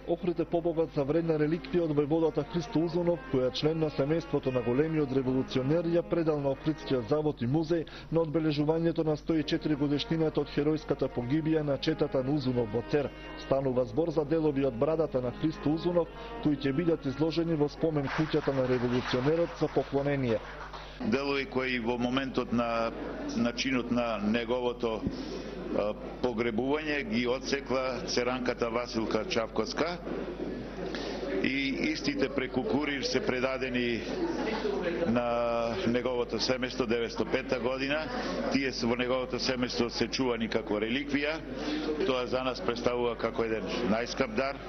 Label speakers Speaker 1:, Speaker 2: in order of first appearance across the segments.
Speaker 1: Охрид е побогат за вредна реликвија од војводата Христо Узунов, која е член на семејството на големиот револуционер ја предал на Охридскиот завод и музеј на одбележувањето на 104 годишнината од херојската погибија на четата на Узунов во Цер. Станува збор за делови од брадата на Христо Узунов, кои ќе бидат изложени во спомен куќата на револуционерот за поклонение.
Speaker 2: Делови кои во моментот на начинот на неговото погребување ги отсекла церанката Василка Чавковска и истите преку курир се предадени на неговото семејство 905 година. Тие се во неговото семејство се чувани како реликвија. Тоа за нас представува како еден најскап дар.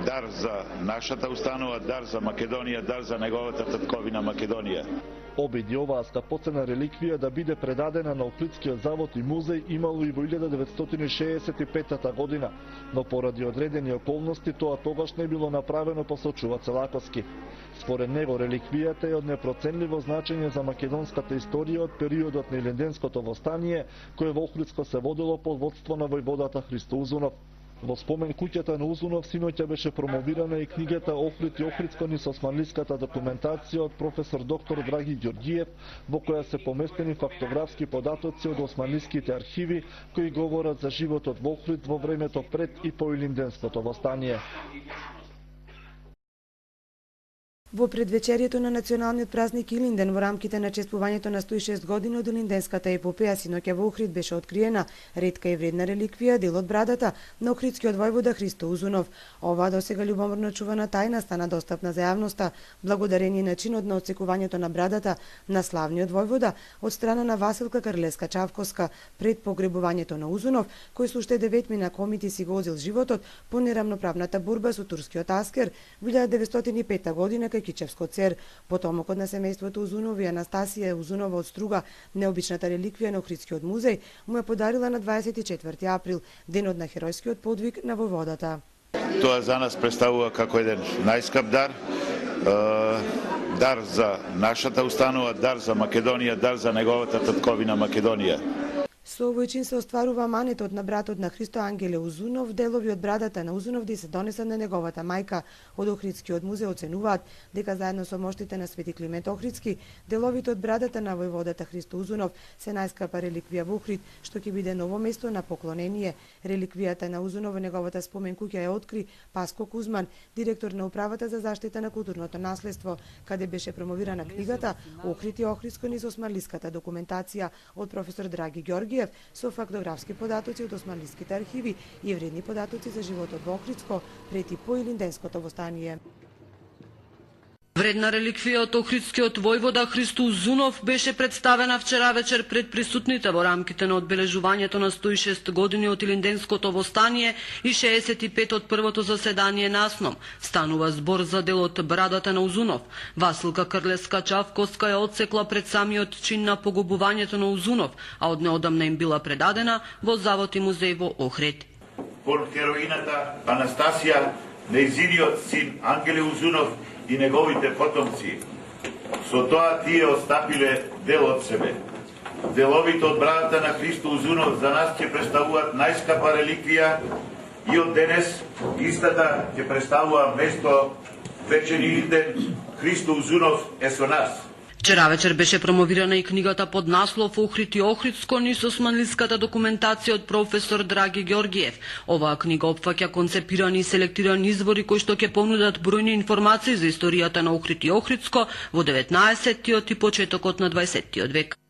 Speaker 2: Дар за нашата установа, дар за Македонија, дар за неговата татковина Македонија.
Speaker 1: Обиди оваа скапоцена реликвија да биде предадена на Охридскиот завод и музеј имало и во 1965 година, но поради одредени околности тоа тогаш не било направено, посочува Целаковски. Според него реликвијата е од непроценливо значење за македонската историја од периодот на Илинденското востание, кое во Охридско се водило под водство на војводата Христо Узунов. Во спомен куќата на Узунов синоќа беше промовирана и книгата Охрид и Охридско низ османлиската документација од професор доктор Драги Ѓорѓиев, во која се поместени фактографски податоци од османлиските архиви кои говорат за животот во Охрид во времето пред и по Илинденското востание.
Speaker 3: Во предвечерието на националниот празник Илинден во рамките на чествувањето на 106 години од Илинденската епопеја синоќа во Охрид беше откриена ретка и вредна реликвија, дел од брадата на охридскиот војвода Христо Узунов. Оваа досега љубоморно чувана тајна стана достапна за јавноста благодарение на чинот на отсекувањето на брадата на славниот војвода од страна на Василка Карлеска Чавковска пред погребувањето на Узунов, кој со уште 9 мина комити си го одзел животот по нерамноправната борба со турскиот аскер во 1905 година кај Кичевско Цер. Потомокот на семејството Узунови, Анастасија Узунова од Струга, необичната реликвија на Охридскиот музеј, му ја подарила на 24 април, денот на херојскиот подвиг на војводата.
Speaker 2: Тоа за нас представува како еден најскап дар. Дар за нашата установа, дар за Македонија, дар за неговата татковина Македонија.
Speaker 3: Со овој чин се остварува манетот на братот на Христо Ангеле Узунов. Делови од брадата на Узунов да се донесат на неговата мајка. Од Охридскиот музеј оценуваат дека заедно со моштите на Свети Климент Охридски, деловите од брадата на војводата Христо Узунов се најскапа реликвија во Охрид, што ќе биде ново место на поклонение. Реликвијата на Узунов во неговата спомен куќа ја откри Паско Кузман, директор на управата за заштита на културното наследство, каде беше промовирана книгата Охрид и Охридско низ османлиската документација од професор Драги Ѓорѓиев со фактографски податоци од османлиските архиви и вредни податоци за животот во Охридско пред и по Илинденското востание.
Speaker 4: Вредна реликвија од охридскиот војвода Христо Узунов беше представена вчера вечер пред присутните во рамките на одбележувањето на 106 години од Илинденското востание и 65 од првото заседание на СНОМ. Станува збор за делот брадата на Узунов. Василка Карлеска Чавковска ја отсекла пред самиот чин на погубувањето на Узунов, а од неодамна им била предадена во завод и музеј во Охрид.
Speaker 2: Кон хероината Анастасија, нејзиниот син Ангеле Узунов и неговите потомци. Со тоа тие остапиле дел од себе. Деловите од брадата на Христо Узунов за нас ќе представуваат најскапа реликвија и од денес истата ќе представува место вечер Илинден. Христо Узунов е со нас.
Speaker 4: Вчера вечер беше промовирана и книгата под наслов Охрид и Охридско низ османлиската документација од професор Драги Ѓорѓиев. Оваа книга опфаќа концепирани и селектирани извори кои што ќе понудат бројни информации за историјата на Охрид и Охридско во 19-тиот и почетокот на 20-тиот век.